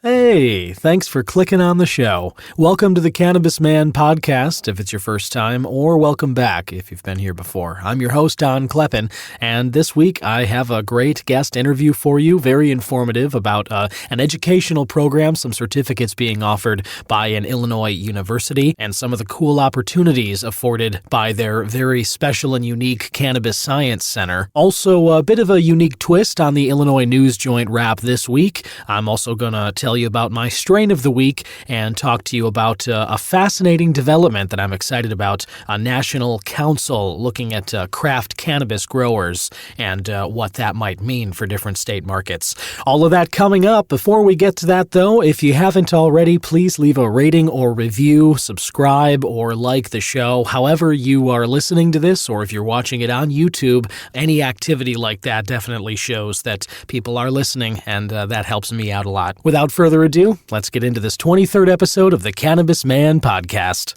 Hey, thanks for clicking on the show. Welcome to the Cannabis Man podcast if it's your first time, or welcome back if you've been here before. I'm your host, Don Kleppen, and this week I have a great guest interview for you, very informative about an educational program, some certificates being offered by an Illinois university, and some of the cool opportunities afforded by their very special and unique Cannabis Science Center. Also, a bit of a unique twist on the Illinois News Joint wrap this week. I'm also going to tell you about my strain of the week and talk to you about a fascinating development that I'm excited about, a national council looking at craft cannabis growers and what that might mean for different state markets. All of that coming up. Before we get to that, though, if you haven't already, please leave a rating or review, subscribe, or like the show. However you are listening to this, or if you're watching it on YouTube, any activity like that definitely shows that people are listening, and that helps me out a lot. Without further ado, let's get into this 23rd episode of the Cannabis Man podcast.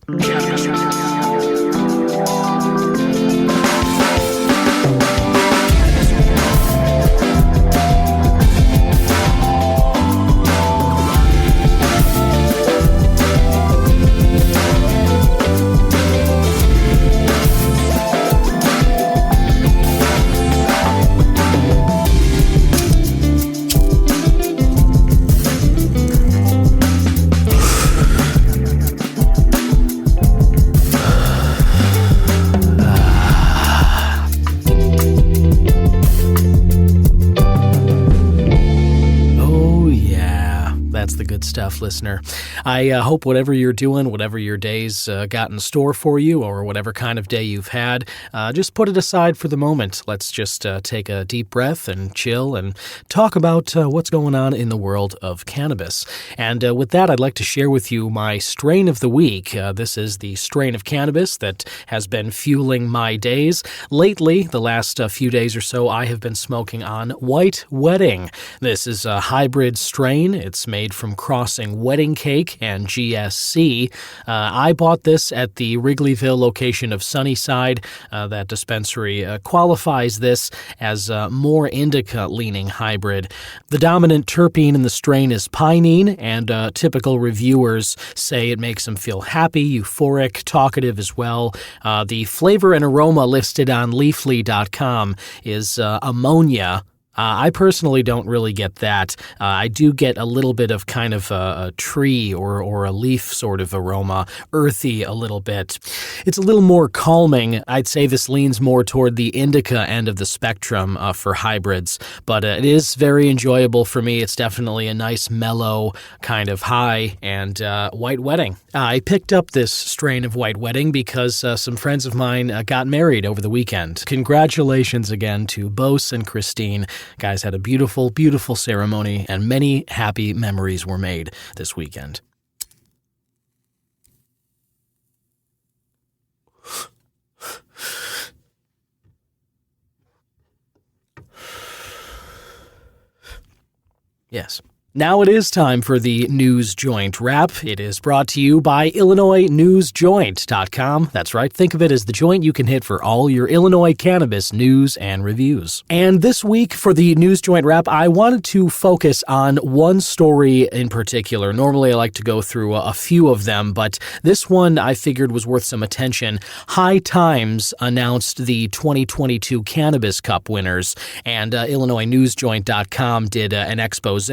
Stuff, listener. I hope whatever you're doing, whatever your day's got in store for you, or whatever kind of day you've had, just put it aside for the moment. Let's just take a deep breath and chill and talk about what's going on in the world of cannabis. And with that, I'd like to share with you my strain of the week. This is the strain of cannabis that has been fueling my days. Lately, the last few days or so, I have been smoking on White Wedding. This is a hybrid strain. It's made from crossing wedding cake and GSC. I bought this at the Wrigleyville location of Sunnyside. That dispensary qualifies this as a more indica-leaning hybrid. The dominant terpene in the strain is pinene, and typical reviewers say it makes them feel happy, euphoric, talkative as well. The flavor and aroma listed on leafly.com is ammonia. I personally don't really get that. I do get a little bit of kind of a tree or a leaf sort of aroma, earthy a little bit. It's a little more calming. I'd say this leans more toward the indica end of the spectrum for hybrids, but it is very enjoyable for me. It's definitely a nice mellow kind of high, and White Wedding. I picked up this strain of White Wedding because some friends of mine got married over the weekend. Congratulations again to Bose and Christine. Guys had a beautiful, beautiful ceremony, and many happy memories were made this weekend. Yes. Now it is time for the News Joint wrap. It is brought to you by IllinoisNewsJoint.com. That's right, think of it as the joint you can hit for all your Illinois cannabis news and reviews. And this week for the News Joint wrap, I wanted to focus on one story in particular. Normally I like to go through a few of them, but this one I figured was worth some attention. High Times announced the 2022 Cannabis Cup winners, and IllinoisNewsJoint.com did an expose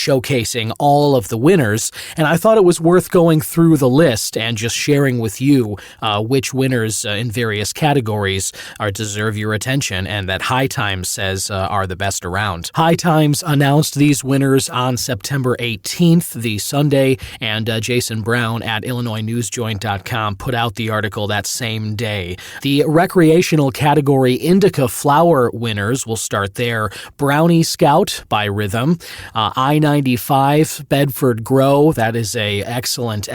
showcasing all of the winners, and I thought it was worth going through the list and just sharing with you which winners in various categories deserve your attention and that High Times says are the best around. High Times announced these winners on September 18th, the Sunday, and Jason Brown at IllinoisNewsJoint.com put out the article that same day. The recreational category Indica Flower winners will start there. Brownie Scout by Rhythm, I-95 Bedford Grow, that is a excellent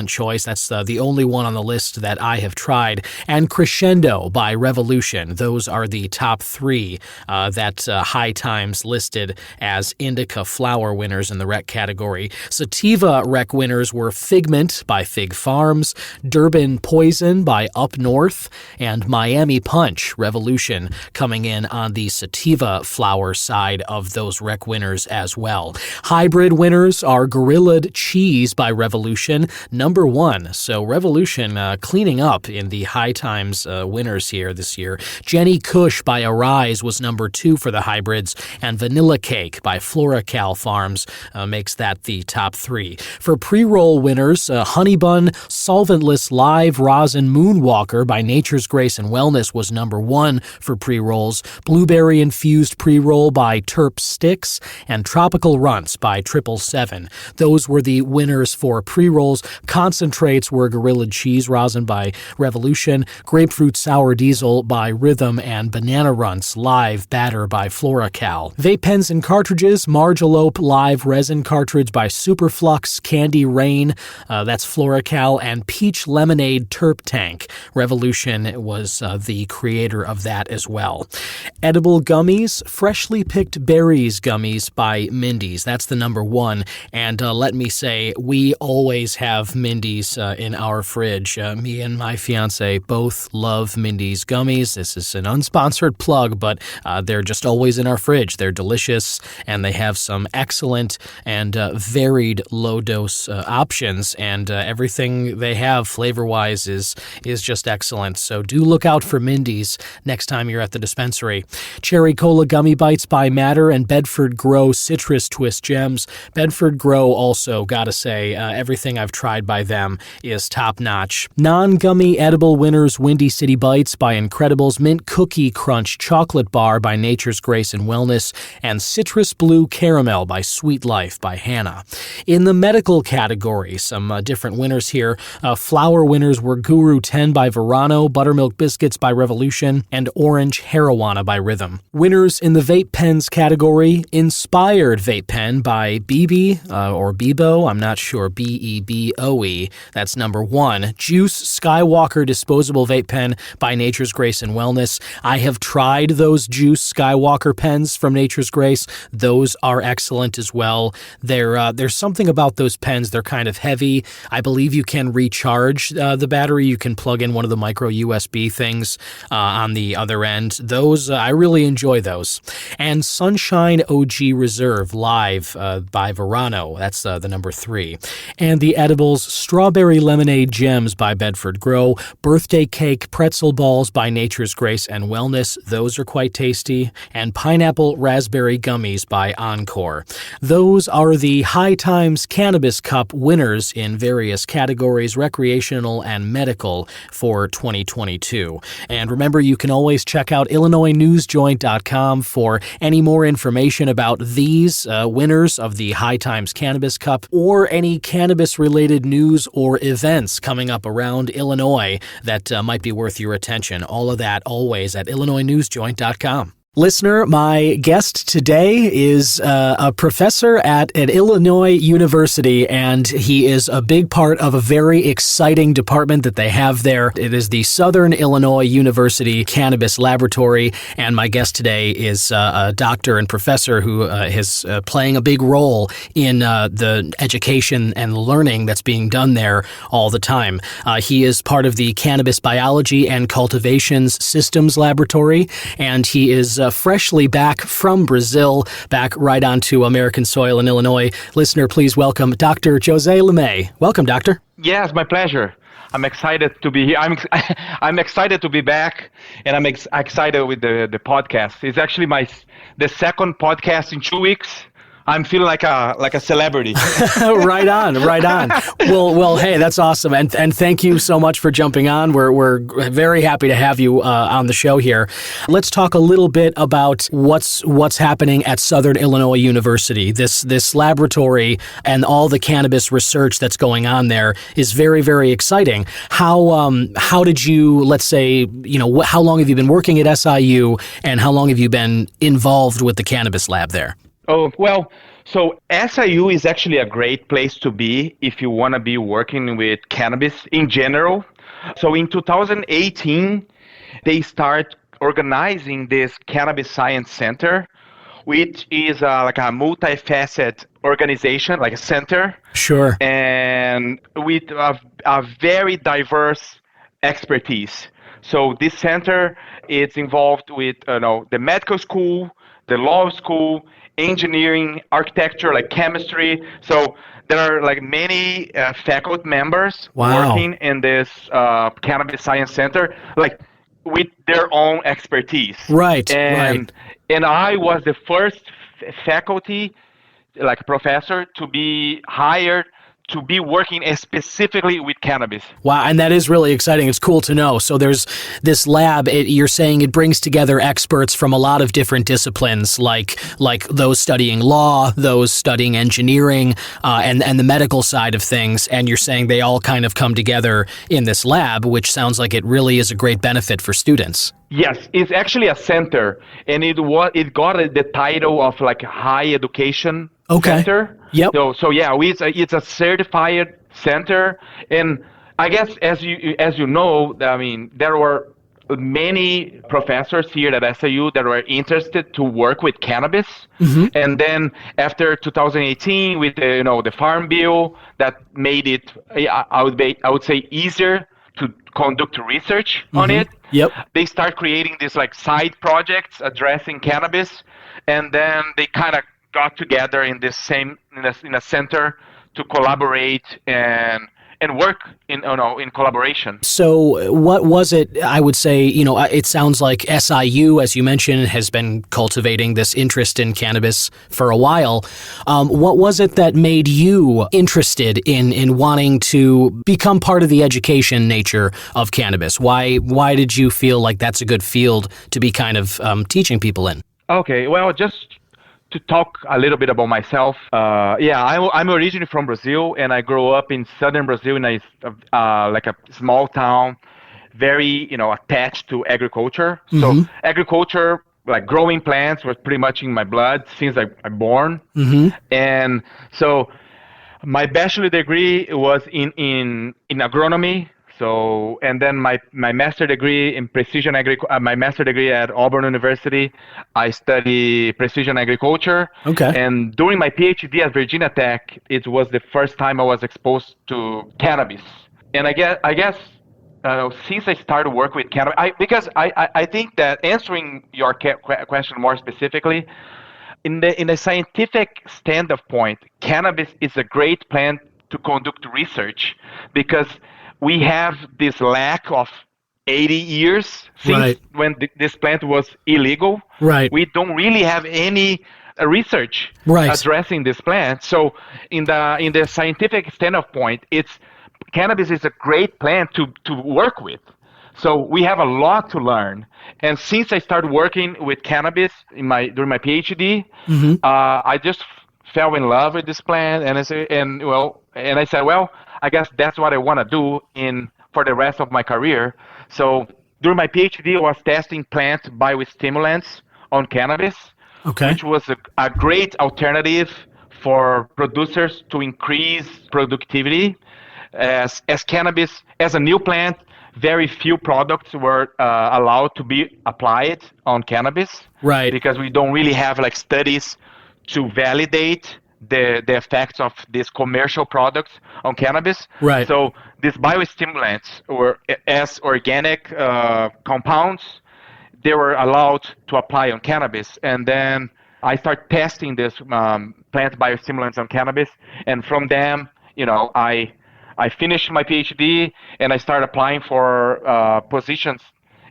choice. That's the only one on the list that I have tried. And Crescendo by Revolution. Those are the top three that High Times listed as Indica Flower winners in the rec category. Sativa rec winners were Figment by Fig Farms, Durban Poison by Up North, and Miami Punch Revolution coming in on the sativa flower side of those rec winners as well. Hybrid winners are Gorilla'd Cheese by Revolution, number 1. So Revolution cleaning up in the High Times winners here this year. Jenny Kush by Arise was number 2 for the hybrids, and Vanilla Cake by FloraCal Farms makes that the top 3. For pre-roll winners, Honey Bun Solventless Live Rosin Moonwalker by Nature's Grace and Wellness was number 1 for pre-rolls. Blueberry Infused Pre-Roll by Terp Sticks, and Tropical Runts by 777. Those were the winners for pre-rolls. Concentrates were Gorilla'd Cheese Rosin by Revolution, Grapefruit Sour Diesel by Rhythm, and Banana Runts Live Batter by FloraCal. Vape pens and cartridges, Margalope Live Resin Cartridge by Superflux, Candy Rain, that's FloraCal, and Peach Lemonade Terp Tank. Revolution was the creator of that as well. Edible gummies, Freshly Picked Berries Gummies by Mindy's. That's the number 1. And let me say, we always have Mindy's in our fridge. Me and my fiance both love Mindy's gummies. This is an unsponsored plug, but they're just always in our fridge. They're delicious, and they have some excellent and varied low-dose options, and everything they have flavor-wise is just excellent. So do look out for Mindy's next time you're at the dispensary. Cherry Cola Gummy Bites by Matter and Bedford Grow Citrus Twist Gems. Bedford Grow also, gotta say, everything I've tried by them is top-notch. Non-gummy edible winners, Windy City Bites by Incredibles, Mint Cookie Crunch Chocolate Bar by Nature's Grace and Wellness, and Citrus Blue Caramel by Sweet Life by Hannah. In the medical category, some different winners here. Flower winners were Guru 10 by Verano, Buttermilk Biscuits by Revolution, and Orange Harawana by Rhythm. Winners in the vape pens category, Inspired Vape Pen by BB, or Bebo, I'm not sure, Beboe, that's number 1. Juice Skywalker Disposable Vape Pen by Nature's Grace and Wellness. I have tried those Juice Skywalker pens from Nature's Grace. Those are excellent as well. There's something about those pens, they're kind of heavy. I believe you can recharge the battery. You can plug in one of the micro USB things on the other end. Those, I really enjoy those. And Sunshine OG Reserve Live by Verano. That's the number 3. And the edibles, Strawberry Lemonade Gems by Bedford Grow, Birthday Cake Pretzel Balls by Nature's Grace and Wellness. Those are quite tasty. And Pineapple Raspberry Gummies by Encore. Those are the High Times Cannabis Cup winners in various categories, recreational and medical, for 2022. And remember, you can always check out IllinoisNewsJoint.com for any more information about these winners of the High Times Cannabis Cup, or any cannabis-related news or events coming up around Illinois that might be worth your attention. All of that always at IllinoisNewsJoint.com. Listener, my guest today is a professor at Illinois University, and he is a big part of a very exciting department that they have there. It is the Southern Illinois University Cannabis Laboratory, and my guest today is a doctor and professor who is playing a big role in the education and learning that's being done there all the time. He is part of the Cannabis Biology and Cultivations Systems Laboratory, and he is freshly back from Brazil, back right onto American soil in Illinois. Listener, please welcome Dr. Jose Leme. Welcome, doctor. Yes, my pleasure. I'm excited to be here. I'm excited to be back, and I'm excited with the podcast. It's actually the second podcast in 2 weeks. I'm feeling like a celebrity. Right on. Well, hey, that's awesome, and thank you so much for jumping on. We're very happy to have you on the show here. Let's talk a little bit about what's happening at Southern Illinois University. This laboratory and all the cannabis research that's going on there is very, very exciting. How did you, let's say, how long have you been working at SIU, and how long have you been involved with the cannabis lab there? Oh, well, so SIU is actually a great place to be if you want to be working with cannabis in general. So in 2018, they start organizing this Cannabis Science Center, which is like a multifaceted organization, like a center. Sure. And with a very diverse expertise. So this center is involved with the medical school, the law school, engineering, architecture, like chemistry. So there are like many faculty members working in this cannabis science center, like with their own expertise. Right. And I was the first faculty, like professor, to be hired to be working specifically with cannabis. Wow, and that is really exciting. It's cool to know. So there's this lab, you're saying it brings together experts from a lot of different disciplines, like those studying law, those studying engineering, and the medical side of things, and you're saying they all kind of come together in this lab, which sounds like it really is a great benefit for students. Yes, it's actually a center, and it got the title of like high education center. Yep. So yeah, it's a certified center, and I guess as you know, I mean, there were many professors here at SIU that were interested to work with cannabis, and then after 2018 with the Farm Bill, that made it I would say easier to conduct research on it. Yep. They start creating these like side projects addressing cannabis, and then they kind of got together in this in a center to collaborate and work in collaboration. So what was it? I would say, it sounds like SIU, as you mentioned, has been cultivating this interest in cannabis for a while. What was it that made you interested in wanting to become part of the education nature of cannabis? Why did you feel like that's a good field to be kind of teaching people in? Okay, well, just to talk a little bit about myself, I'm originally from Brazil, and I grew up in southern Brazil in a small town, very attached to agriculture. So agriculture, like growing plants, was pretty much in my blood since I'm born. And so my bachelor degree was in agronomy. So, and then my master degree in precision my master degree at Auburn University, I study precision agriculture. Okay. And during my PhD at Virginia Tech, it was the first time I was exposed to cannabis. And I guess since I started work with cannabis, I think that answering your question more specifically, in the scientific standpoint, cannabis is a great plant to conduct research, because we have this lack of 80 years since when this plant was illegal. Right. We don't really have any research addressing this plant. So in the scientific standpoint, cannabis is a great plant to work with. So we have a lot to learn. And since I started working with cannabis during my PhD, I just fell in love with this plant, and I said, well, I guess that's what I want to do for the rest of my career. So during my PhD, I was testing plant biostimulants on cannabis, which was a great alternative for producers to increase productivity. As cannabis, as a new plant, very few products were allowed to be applied on cannabis, because we don't really have like studies to validate the effects of these commercial products on cannabis. So these biostimulants, or as organic compounds, they were allowed to apply on cannabis. And then I started testing this plant biostimulants on cannabis, and from them, I finished my PhD, and I started applying for positions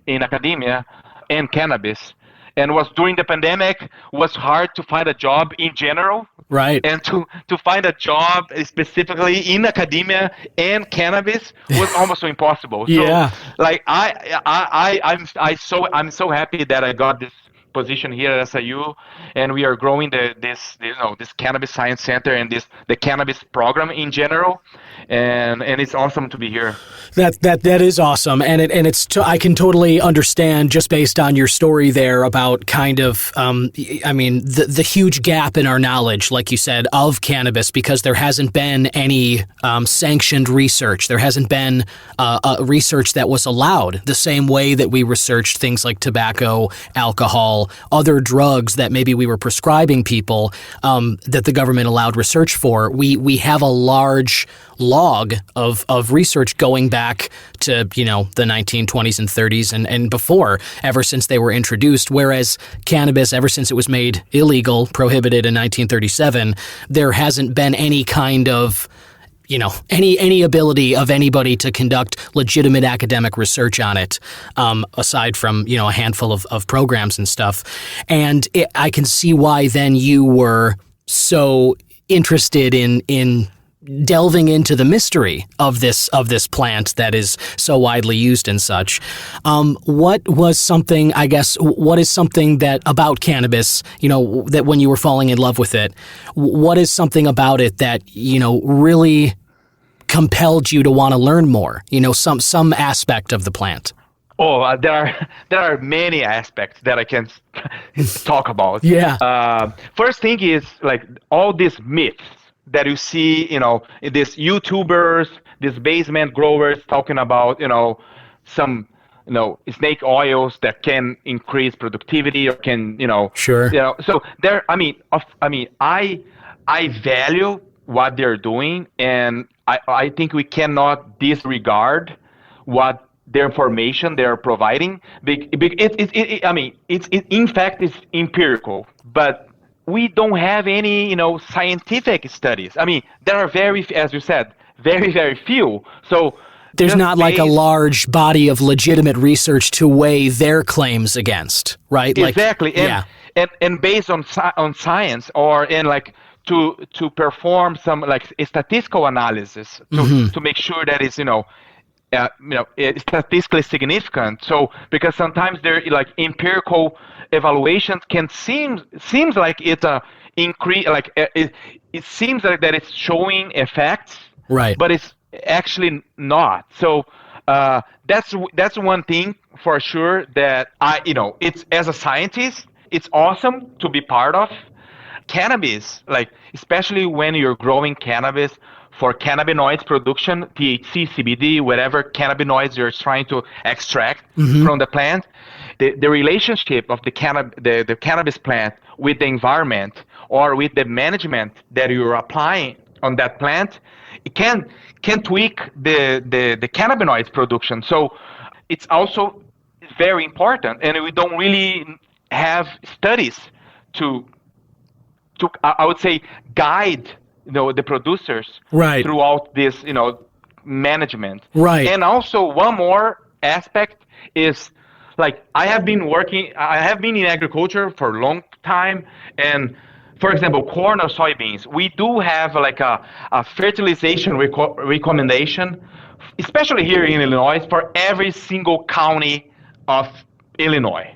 in academia and cannabis. And was during the pandemic, was hard to find a job in general. And to find a job specifically in academia and cannabis was almost impossible. So like I'm so happy that I got this position here at SIU, and we are growing this cannabis science center and the cannabis program in general, and it's awesome to be here. That is awesome, and I can totally understand, just based on your story there, about kind of the huge gap in our knowledge, like you said, of cannabis, because there hasn't been any sanctioned research. There hasn't been research that was allowed the same way that we researched things like tobacco, alcohol, other drugs that maybe we were prescribing people that the government allowed research for, we have a large log of research going back to, the 1920s and 30s and before, ever since they were introduced. Whereas cannabis, ever since it was made illegal, prohibited in 1937, there hasn't been any kind of any ability of anybody to conduct legitimate academic research on it, aside from, a handful of programs and stuff. And I can see why then you were so interested in delving into the mystery of this plant that is so widely used and such. What is something that about cannabis, that when you were falling in love with it, what is something about it that, really compelled you to want to learn more, some aspect of the plant? Oh, there are many aspects that I can talk about. Yeah. First thing is like all these myths that you see, these YouTubers, these basement growers talking about, some, snake oils that can increase productivity or can, Sure. So there, I value what they're doing, and I think we cannot disregard what the information they're providing. In fact, it's empirical, but we don't have any, scientific studies. There are as you said, very, very few. So there's not like a large body of legitimate research to weigh their claims against, right? Exactly. And based on science to perform some statistical analysis to make sure that it's statistically significant. So because sometimes there empirical evaluations can seems like it's a increase, it seems like that it's showing effects, right? But it's actually not. So that's one thing for sure that it's, as a scientist, it's awesome to be part of. Cannabis, especially when you're growing cannabis for cannabinoids production, THC, CBD, whatever cannabinoids you're trying to extract from the plant, the relationship of the cannabis plant with the environment or with the management that you're applying on that plant, it can tweak the cannabinoids production. So it's also very important, and we don't really have studies to I would say guide the producers throughout this management. Right. And also one more aspect is I have been in agriculture for a long time, and for example, corn or soybeans, we do have a fertilization recommendation, especially here in Illinois, for every single county of Illinois,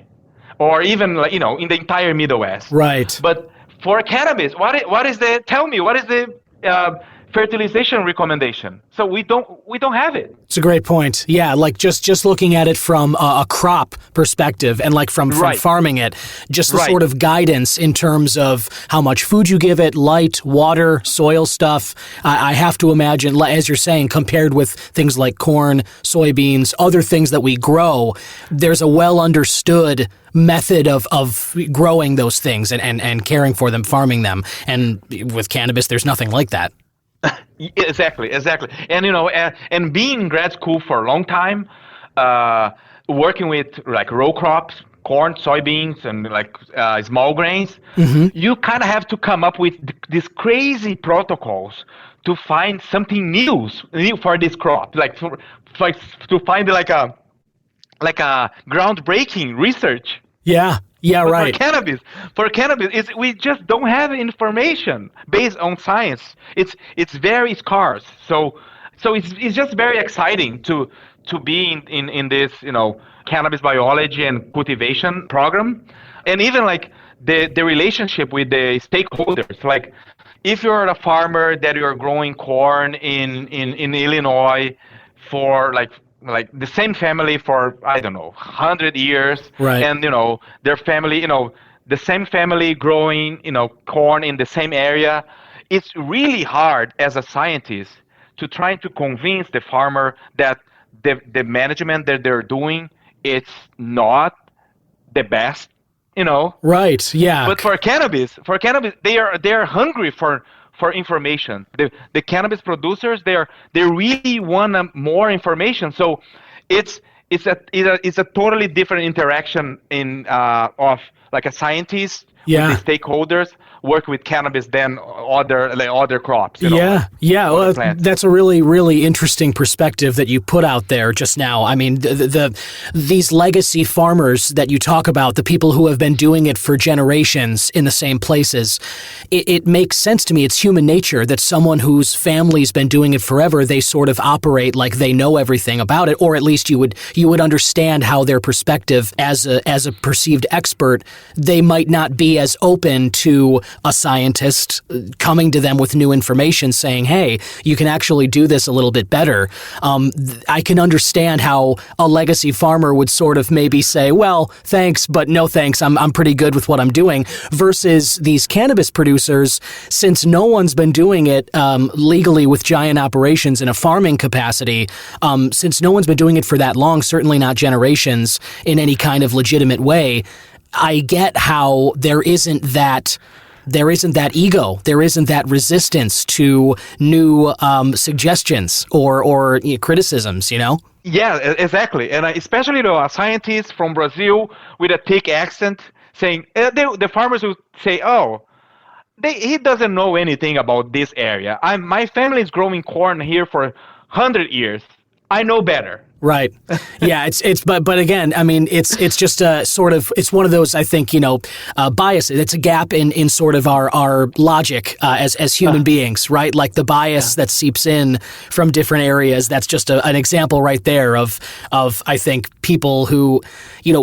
or even in the entire Midwest. Right. But for cannabis, what is the fertilization recommendation? So we don't have it. It's a great point. Yeah, just looking at it from a crop perspective and from farming it, just the sort of guidance in terms of how much food you give it, light, water, soil stuff. I have to imagine, as you're saying, compared with things like corn, soybeans, other things that we grow, there's a well understood method of growing those things and caring for them, farming them. And with cannabis, there's nothing like that. Exactly. And and being in grad school for a long time, working with row crops, corn, soybeans, and small grains, you kind of have to come up with these crazy protocols to find something new for this crop, to find a groundbreaking research. Yeah, but right. For cannabis, we just don't have information based on science. It's very scarce. So it's just very exciting to be in this cannabis biology and cultivation program, and even the relationship with the stakeholders. If you're a farmer that you're growing corn in Illinois for the same family for 100 years, right? And their family, the same family growing corn in the same area, it's really hard as a scientist to try to convince the farmer that the management that they're doing, it's not the best you know. Right. Yeah. But for cannabis, they are hungry for information. The cannabis producers, they really want more information. So it's it's a totally different interaction in of like a scientist with the Yeah. stakeholders work with cannabis than other crops, Yeah, yeah. other Well, plants. that's a really, really interesting perspective that you put out there just now. I mean, these legacy farmers that you talk about, the people who have been doing it for generations in the same places, it makes sense to me. It's human nature that someone whose family's been doing it forever, they sort of operate like they know everything about it, or at least you would understand how their perspective as a perceived expert, they might not be as open to a scientist coming to them with new information saying, hey, you can actually do this a little bit better. I can understand how a legacy farmer would sort of maybe say, well, thanks, but no thanks. I'm pretty good with what I'm doing, versus these cannabis producers, since no one's been doing it legally with giant operations in a farming capacity, since no one's been doing it for that long, certainly not generations in any kind of legitimate way, I get how there isn't that ego, there isn't that resistance to new suggestions or criticisms, Yeah, exactly. And especially a scientist from Brazil with a thick accent saying, the farmers would say, oh, he doesn't know anything about this area. My family is growing corn here for 100 years. I know better. Right. Yeah. But again, I mean, it's just a sort of, it's one of those, I think, biases. It's a gap in sort of our logic as human beings, right? Like the bias that seeps in from different areas. That's just an example right there of I think people who,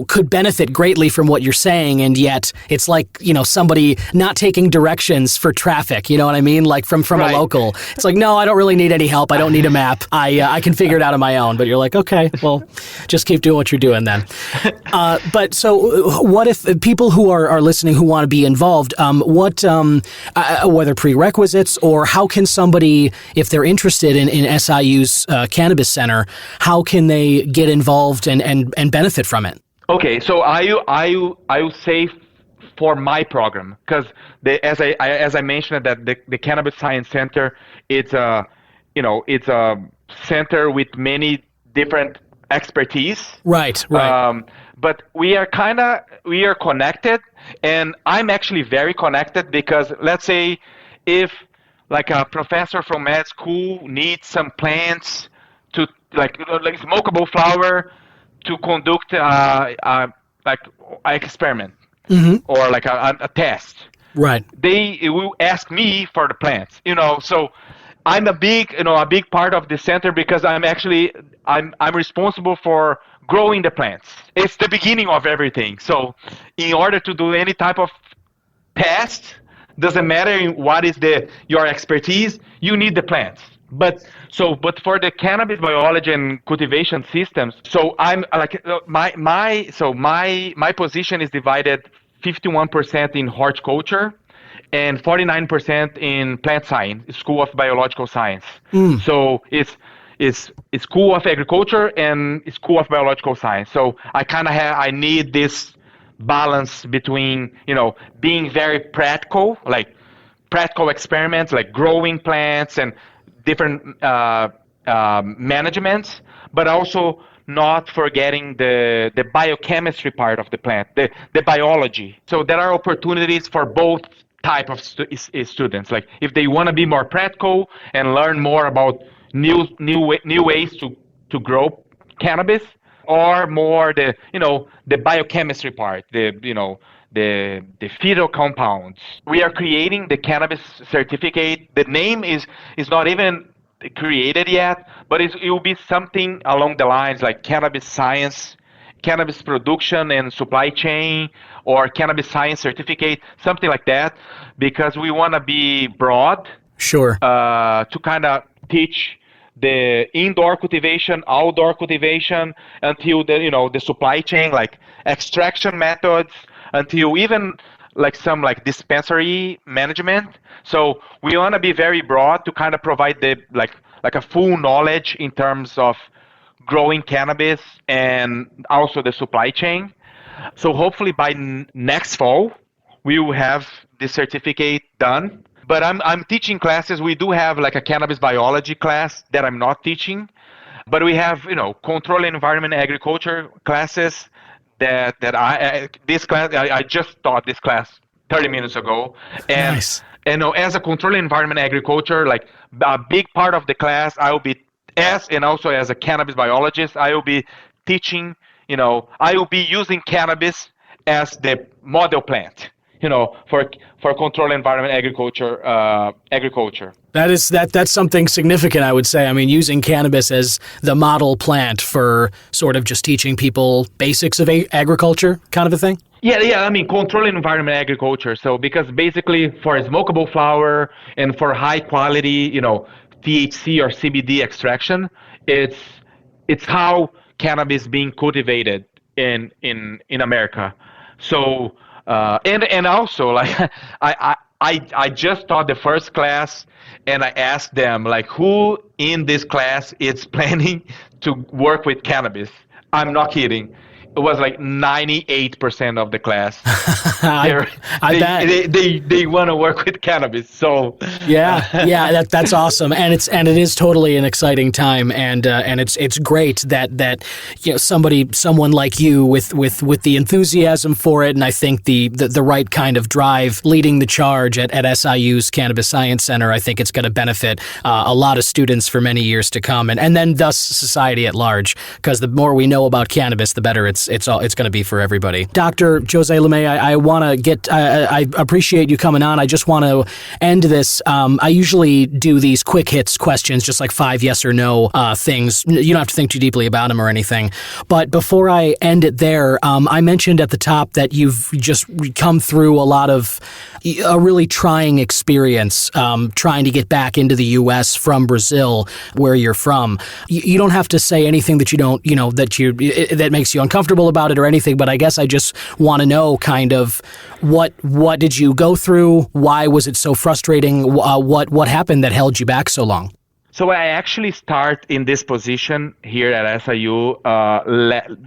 could benefit greatly from what you're saying. And yet it's like, somebody not taking directions for traffic. You know what I mean? Like from Right. a local, it's like, no, I don't really need any help. I don't need a map. I can figure it out on my own. But you're like, okay, well, just keep doing what you're doing then. But so what if people who are listening who want to be involved, whether prerequisites or how can somebody, if they're interested in SIU's Cannabis Center, how can they get involved and benefit from it? Okay, so I will say for my program, because as I mentioned that the Cannabis Science Center, it's a center with many different expertise. Right. But we are connected, and I'm actually very connected because let's say if like a professor from med school needs some plants to like smokable flower to conduct like an experiment or like a test. Right. They will ask me for the plants, so I'm a big part of the center because I'm responsible for growing the plants. It's the beginning of everything. So in order to do any type of test, doesn't matter what is your expertise, you need the plants. But for the cannabis biology and cultivation systems, so I'm like my position is divided 51% in horticulture and 49% in plant science, School of Biological Science. So it's School of Agriculture and School of Biological Science. So I need this balance between being very practical, like practical experiments, like growing plants and different managements, but also not forgetting the biochemistry part of the plant, the biology. So there are opportunities for both type of students. Like if they want to be more practical and learn more about new ways to grow cannabis, or more the biochemistry part, the phyto compounds. We are creating the cannabis certificate. The name is not even created yet, but it will be something along the lines like cannabis science, cannabis production and supply chain, or cannabis science certificate, something like that, because we want to be broad. Sure. To kind of teach the indoor cultivation, outdoor cultivation, until the supply chain, like extraction methods, until even like some like dispensary management. So we want to be very broad to kind of provide the like a full knowledge in terms of growing cannabis and also the supply chain. So hopefully by next fall, we will have the certificate done. But I'm teaching classes. We do have like a cannabis biology class that I'm not teaching, but we have control environment agriculture classes that this class I just taught this class 30 minutes ago, and Nice. as a control environment agriculture, like a big part of the class, I will be and also as a cannabis biologist, I will be teaching. I will be using cannabis as the model plant. For control environment agriculture. That's something significant, I would say. I mean, using cannabis as the model plant for sort of just teaching people basics of agriculture kind of a thing. Yeah. I mean, control environment agriculture. So because basically for smokable flower and for high quality, THC or CBD extraction, it's how cannabis being cultivated in America. So and also like I just taught the first class, and I asked them like who in this class is planning to work with cannabis. I'm not kidding. It was like 98% of the class. I bet they want to work with cannabis. So yeah, that's awesome, and it is totally an exciting time, and it's great that someone like you with the enthusiasm for it, and I think the right kind of drive leading the charge at SIU's Cannabis Science Center. I think it's going to benefit a lot of students for many years to come, and then thus society at large, because the more we know about cannabis, the better it's going to be for everybody. Dr. Jose Leme, I want to get. I appreciate you coming on. I just want to end this. I usually do these quick hits questions, just like 5 yes or no things. You don't have to think too deeply about them or anything. But before I end it there, I mentioned at the top that you've just come through a really trying experience trying to get back into the U.S. from Brazil, where you're from. You don't have to say anything that you don't, that makes you uncomfortable about it or anything, but I guess I just want to know kind of what did you go through? Why was it so frustrating? What happened that held you back so long? So I actually start in this position here at SIU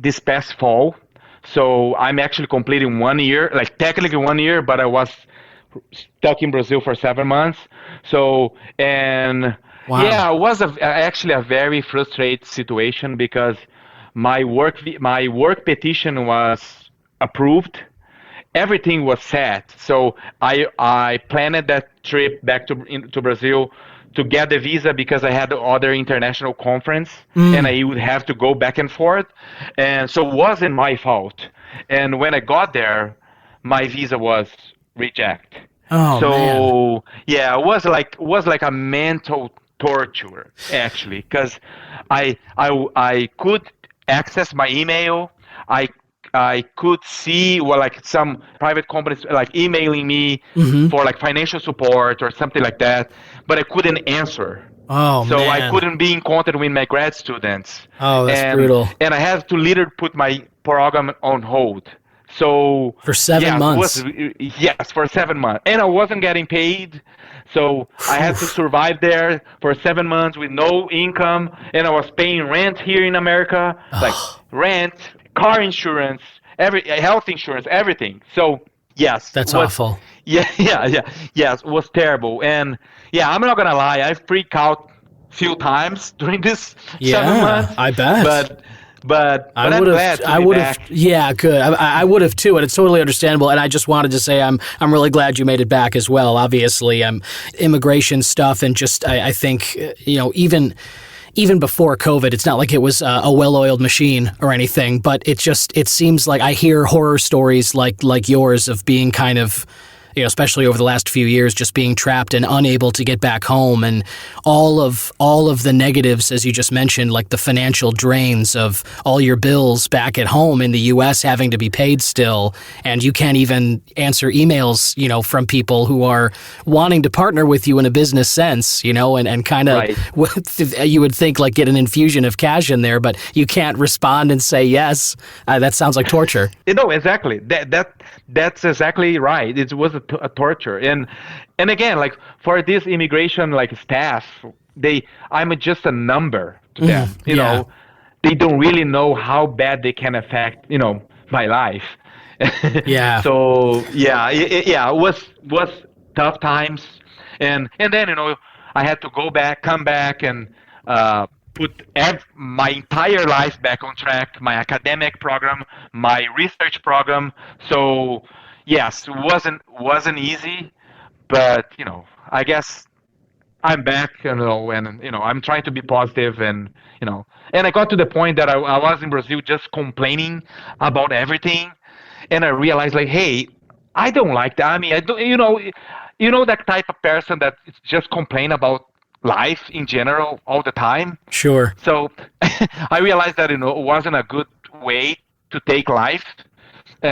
this past fall. So I'm actually completing 1 year, like technically 1 year, but I was stuck in Brazil for 7 months. So, and wow. Yeah, it was actually a very frustrating situation because my work petition was approved. Everything was set. So I planned that trip back to Brazil to get the visa because I had other international conference and I would have to go back and forth. And so it wasn't my fault. And when I got there, my visa was rejected. Oh, so man. Yeah, it was like a mental torture actually, because I could access my email. I could see like some private companies like emailing me for like financial support or something like that, but I couldn't answer. Oh, so man. I couldn't be in contact with my grad students. Oh, that's brutal. And I had to literally put my program on hold. So for 7 months. Yes, for 7 months, and I wasn't getting paid. So I had to survive there for 7 months with no income, and I was paying rent here in America, like rent, car insurance, health insurance, everything. So yes, that's awful. Yes, it was terrible, and yeah, I'm not gonna lie, I freaked out a few times during this 7 months. I bet. But I'm glad to be back. Yeah, good. I would have too, and it's totally understandable. And I just wanted to say I'm really glad you made it back as well. Obviously, immigration stuff, and just I think even before COVID, it's not like it was a well-oiled machine or anything. But it seems like I hear horror stories like yours of being kind of, especially over the last few years, just being trapped and unable to get back home, and all of the negatives, as you just mentioned, like the financial drains of all your bills back at home in the U.S. having to be paid still, and you can't even answer emails, from people who are wanting to partner with you in a business sense, and kind of right. You would think like get an infusion of cash in there, but you can't respond and say yes. That sounds like torture. No, exactly. That's exactly right. It was a torture, and again, like for this immigration like staff, I'm just a number to them. They don't really know how bad they can affect my life. Yeah. So yeah, it was tough times, and then I had to come back, and put my entire life back on track, my academic program, my research program. So yes, it wasn't easy, but I guess I'm back, and I'm trying to be positive, and I got to the point that I was in Brazil just complaining about everything, and I realized, like, hey, I don't like that. I mean, I don't, that type of person that just complain about life in general all the time. Sure. So I realized that it wasn't a good way to take life, but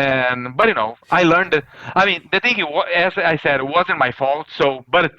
I learned that. I mean, the thing, as I said, it wasn't my fault. So, but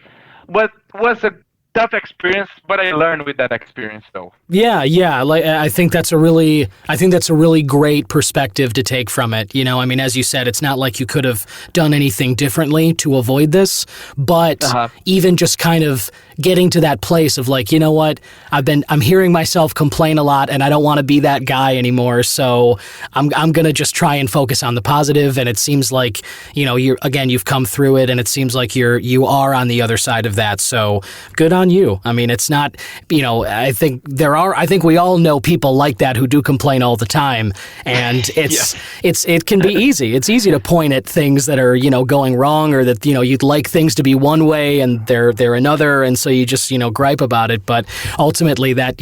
was a tough experience. But I learned with that experience, though. Yeah. Like, I think that's a really great perspective to take from it. I mean, as you said, it's not like you could have done anything differently to avoid this, but even just kind of getting to that place of like, you know what, I'm hearing myself complain a lot, and I don't want to be that guy anymore. So I'm gonna just try and focus on the positive. And it seems like you've come through it, and it seems like you are on the other side of that. So good on you. I mean, it's not, I think we all know people like that who do complain all the time, and it can be easy. It's easy to point at things that are going wrong, or that you'd like things to be one way and they're another, and so you just gripe about it. But ultimately, that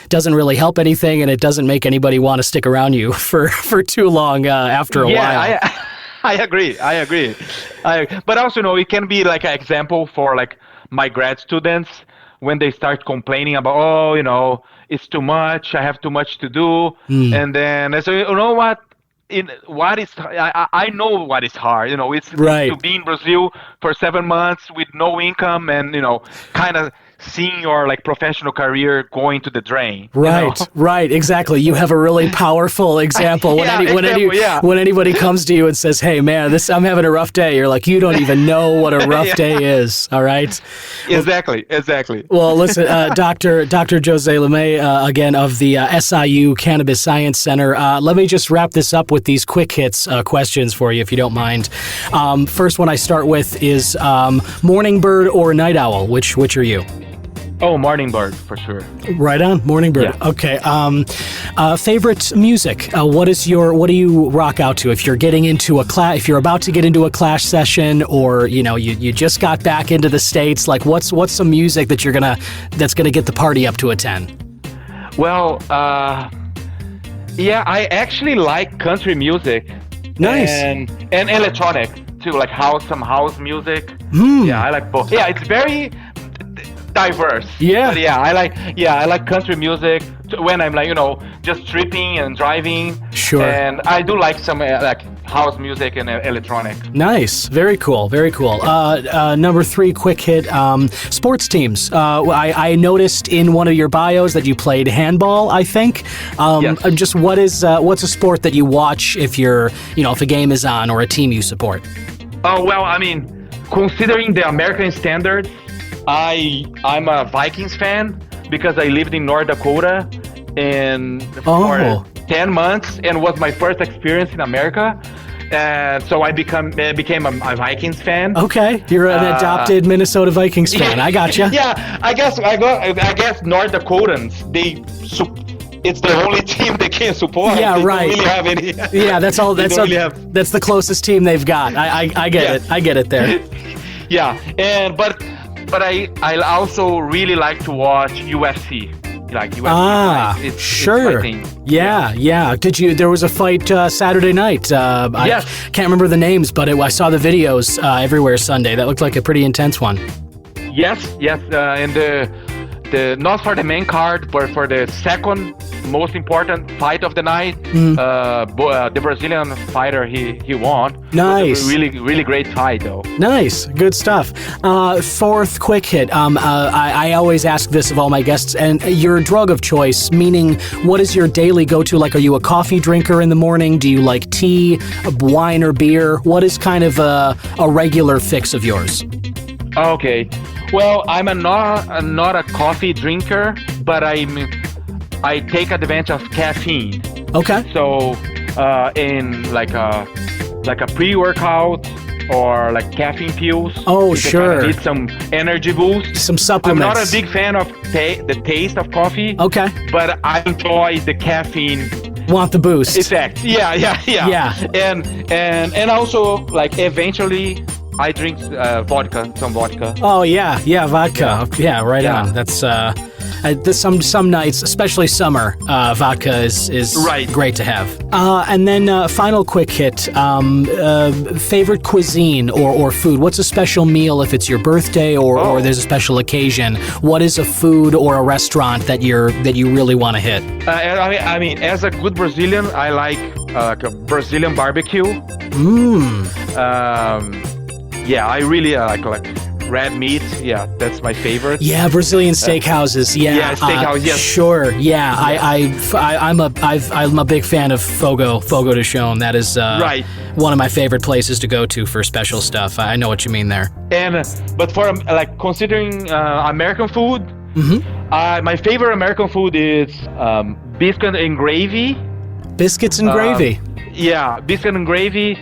doesn't really help anything, and it doesn't make anybody want to stick around you for too long after a while. I agree. But also, it can be like an example for like my grad students when they start complaining about, it's too much, I have too much to do, and then I say, you know what? I know what is hard. It's right. To be in Brazil for 7 months with no income, and kind of seeing your like professional career going to the drain. Right, exactly. You have a really powerful example. When anybody comes to you and says, "Hey, man, I'm having a rough day," you're like, "You don't even know what a rough day is." All right. Exactly. Well, listen, Dr. Jose Leme, again of the SIU Cannabis Science Center. Let me just wrap this up with these quick hits questions for you, if you don't mind. First one I start with is morning bird or night owl. Which are you? Oh, morning bird for sure. Right on, morning bird. Yeah. Okay. Favorite music? What do you rock out to if you're getting into if you're about to get into a clash session, or you just got back into the States? Like, what's some music that's gonna get the party up to a 10? Well, yeah, I actually like country music. Nice. And electronic too, like some house music. Yeah, I like both. Yeah, it's very diverse. Yeah. But I like country music when I'm like, just tripping and driving. Sure. And I do like some like house music and electronic. Nice. Very cool. Number 3, quick hit, sports teams. I noticed in one of your bios that you played handball, I think. Yes. Just what's a sport that you watch if if a game is on, or a team you support? Oh, well, I mean, considering the American standards, I'm a Vikings fan because I lived in North Dakota for 10 months, and was my first experience in America. And so I became a Vikings fan. Okay, you're an adopted Minnesota Vikings fan. I gotcha. Yeah, I guess North Dakotans, it's the only team they can support. Yeah, they right. Don't really have any. Yeah, that's all. That's the closest team they've got. I get it. I get it there. Yeah, but I also really like to watch UFC. Like UFC it's sure. Yeah. There was a fight Saturday night. Yes. I can't remember the names, but I saw the videos everywhere Sunday. That looked like a pretty intense one. Yes. And the not for the main card, but for the second most important fight of the night, the Brazilian fighter, he won. Nice. Really, really great fight, though. Nice. Good stuff. Fourth quick hit. I always ask this of all my guests, and your drug of choice, meaning what is your daily go-to? Like, are you a coffee drinker in the morning? Do you like tea, wine, or beer? What is kind of a regular fix of yours? Okay. Well, I'm not a coffee drinker, but I take advantage of caffeine. Okay. So in like like a pre-workout or like caffeine pills. Oh, if they sure. kinda need some energy boost. Some I'm supplements. not a big fan of the taste of coffee. Okay. But I enjoy the caffeine Want the boost. effect. Yeah. Yeah. And also like eventually I drink some vodka. Oh, yeah, vodka. Yeah, right Yeah. on. That's some nights, especially summer, vodka is Right. great to have. And then final quick hit, favorite cuisine or food. What's a special meal if it's your birthday or there's a special occasion? What is a food or a restaurant that you really want to hit? I mean, as a good Brazilian, I like a Brazilian barbecue. Yeah, I really like red meat. Yeah, that's my favorite. Yeah, Brazilian steakhouses. Yeah, steakhouse. Yes. Sure. Yeah, I'm a big fan of Fogo de Chão. That is Right. one of my favorite places to go to for special stuff. I know what you mean there. And but for like considering American food, my favorite American food is biscuit and gravy. Biscuits and gravy. Yeah, biscuit and gravy,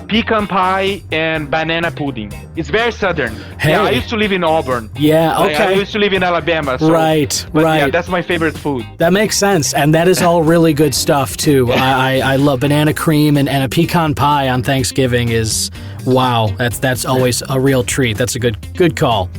pecan pie, and banana pudding. It's very southern. Hey. Yeah, I used to live in Auburn. Yeah, I okay. used to live in Alabama. So, Right. Yeah, that's my favorite food. That makes sense, and that is all really good stuff too. I love banana cream and a pecan pie on Thanksgiving is wow. That's always a real treat. That's a good call.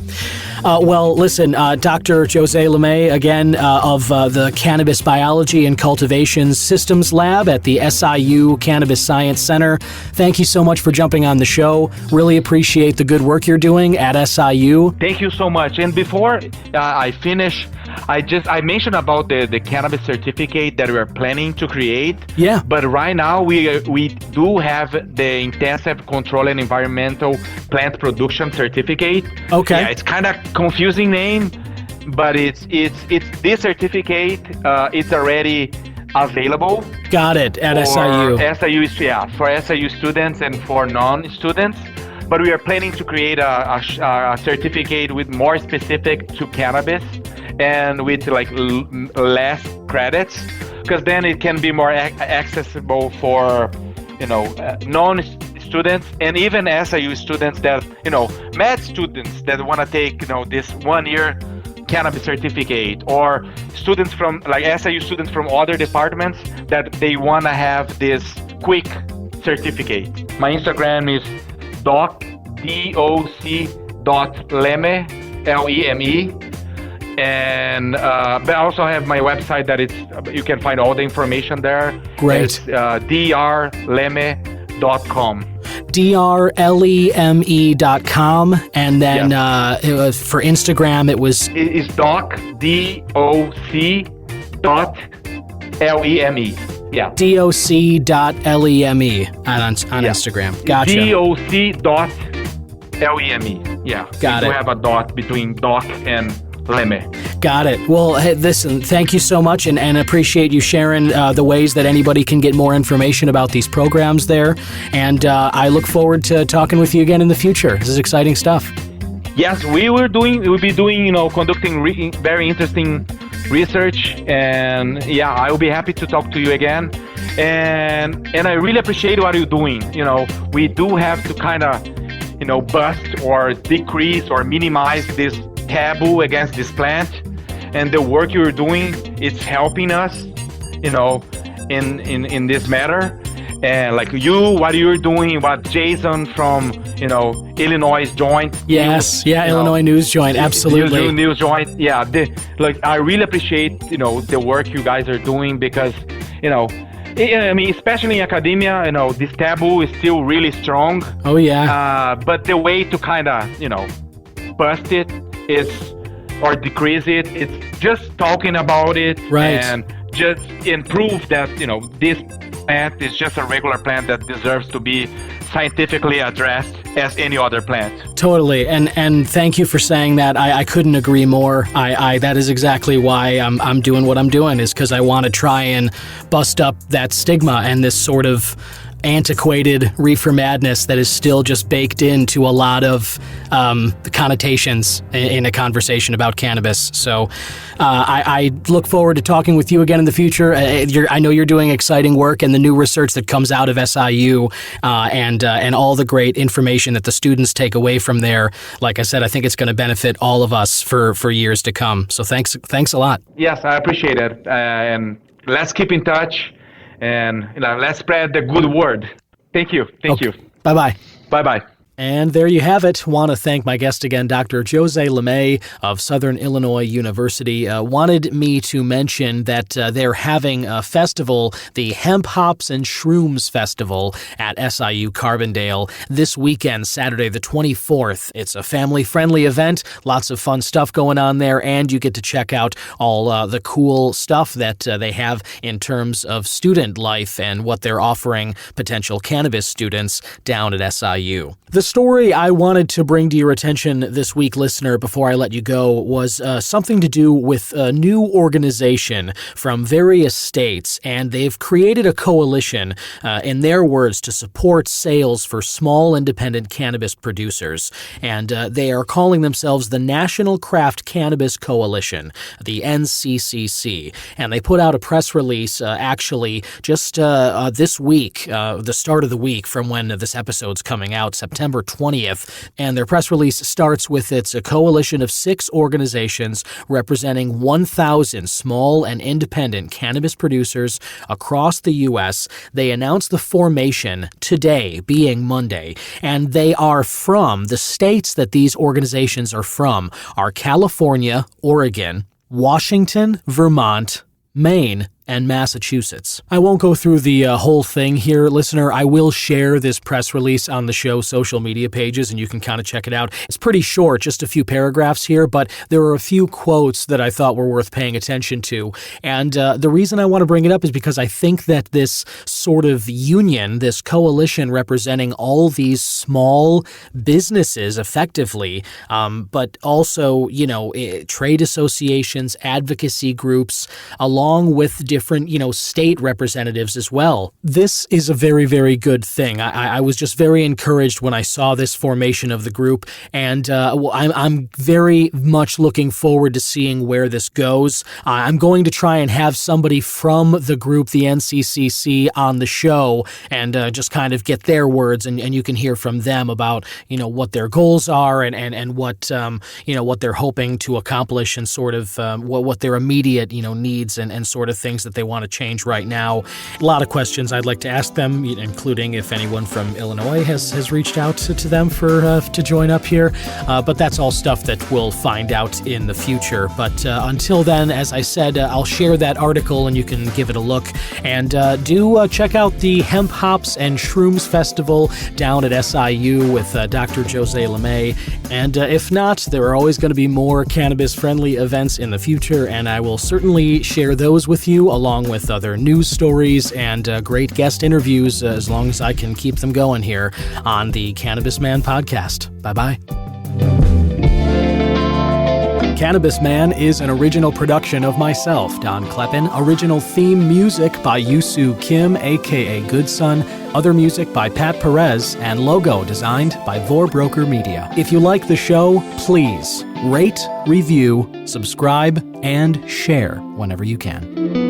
Well, listen, Dr. Jose Leme, again, of the Cannabis Biology and Cultivation Systems Lab at the SIU Cannabis Science Center. Thank you so much for jumping on the show. Really appreciate the good work you're doing at SIU. Thank you so much. And before I finish, I mentioned about the cannabis certificate that we are planning to create. Yeah. But right now we do have the Intensive Control and Environmental Plant Production Certificate. Okay. Yeah, it's kind of confusing name, but it's this certificate. It's already available. Got it, at SIU. For SIU students and for non-students. But we are planning to create a certificate with more specific to cannabis and with like less credits, because then it can be more accessible for non-students and even SIU students that med students that want to take this 1 year cannabis certificate, or students from like SIU students from other departments that they want to have this quick certificate. My Instagram is doc.leme, Leme. And but I also have my website that you can find all the information there. Great. It's drleme.com. drleme.com, and then for Instagram it was It's doc.leme. Yeah. doc.leme on Instagram. Gotcha. doc.leme. Yeah. Got it. We have a dot between doc and Leme. Got it. Well, hey, listen, thank you so much, and appreciate you sharing the ways that anybody can get more information about these programs there. And I look forward to talking with you again in the future. This is exciting stuff. Yes, we'll be doing, conducting very interesting research, and yeah, I will be happy to talk to you again. And I really appreciate what you're doing. We do have to kind of, bust or decrease or minimize this taboo against this plant, and the work you're doing, it's helping us, in this matter. And like what you're doing, what Jason from, Illinois Joint. Yes, Illinois News Joint, absolutely. News Joint, yeah. I really appreciate, the work you guys are doing, because, especially in academia, this taboo is still really strong. Oh, yeah. But the way to kind of, bust it or decrease it, it's just talking about it. Right. And just prove that, this plant is just a regular plant that deserves to be scientifically addressed as any other plant. Totally, and thank you for saying that. I couldn't agree more. That is exactly why I'm doing what I'm doing, is because I want to try and bust up that stigma and this sort of antiquated reefer madness that is still just baked into a lot of the connotations in a conversation about cannabis. So I look forward to talking with you again in the future. I know you're doing exciting work, and the new research that comes out of SIU and all the great information that the students take away from there. Like I said, I think it's going to benefit all of us for years to come. So thanks a lot. Yes, I appreciate it. And let's keep in touch, and let's spread the good word. Thank you. Thank you. Bye-bye. Bye-bye. And there you have it. Want to thank my guest again, Dr. Jose Leme of Southern Illinois University. Wanted me to mention that they're having a festival, the Hemp, Hops, and Shrooms Festival at SIU Carbondale this weekend, Saturday the 24th. It's a family-friendly event, lots of fun stuff going on there, and you get to check out all the cool stuff that they have in terms of student life and what they're offering potential cannabis students down at SIU. The story I wanted to bring to your attention this week, listener, before I let you go, was something to do with a new organization from various states, and they've created a coalition, in their words, to support sales for small independent cannabis producers. And they are calling themselves the National Craft Cannabis Coalition, the NCCC. And they put out a press release, actually, just this week, the start of the week from when this episode's coming out, September 20th, and their press release starts with it's a coalition of 6 organizations representing 1,000 small and independent cannabis producers across the U.S. They announced the formation today, being Monday, and they are from the states that these organizations are from are California, Oregon, Washington, Vermont, Maine, and Massachusetts. I won't go through the whole thing here, listener. I will share this press release on the show's social media pages, and you can kind of check it out. It's pretty short, just a few paragraphs here, but there are a few quotes that I thought were worth paying attention to. And the reason I want to bring it up is because I think that this sort of union, this coalition representing all these small businesses effectively, but also, trade associations, advocacy groups, along with different, state representatives as well. This is a very, very good thing. I was just very encouraged when I saw this formation of the group, and I'm very much looking forward to seeing where this goes. I'm going to try and have somebody from the group, the NCCC, on the show and just kind of get their words, and you can hear from them about, what their goals are and what, what they're hoping to accomplish and sort of what their immediate, needs and sort of things that they want to change right now. A lot of questions I'd like to ask them, including if anyone from Illinois has reached out to them to join up here. But that's all stuff that we'll find out in the future. But until then, as I said, I'll share that article and you can give it a look. And do check out the Hemp, Hops, and Shrooms Festival down at SIU with Dr. Jose Leme. And if not, there are always going to be more cannabis-friendly events in the future, and I will certainly share those with you along with other news stories and great guest interviews as long as I can keep them going here on the Cannabis Man podcast. Bye-bye. Cannabis Man is an original production of myself, Don Kleppen. Original theme music by Yusu Kim, a.k.a. Goodson. Other music by Pat Perez, and logo designed by Vorbroker Media. If you like the show, please rate, review, subscribe, and share whenever you can.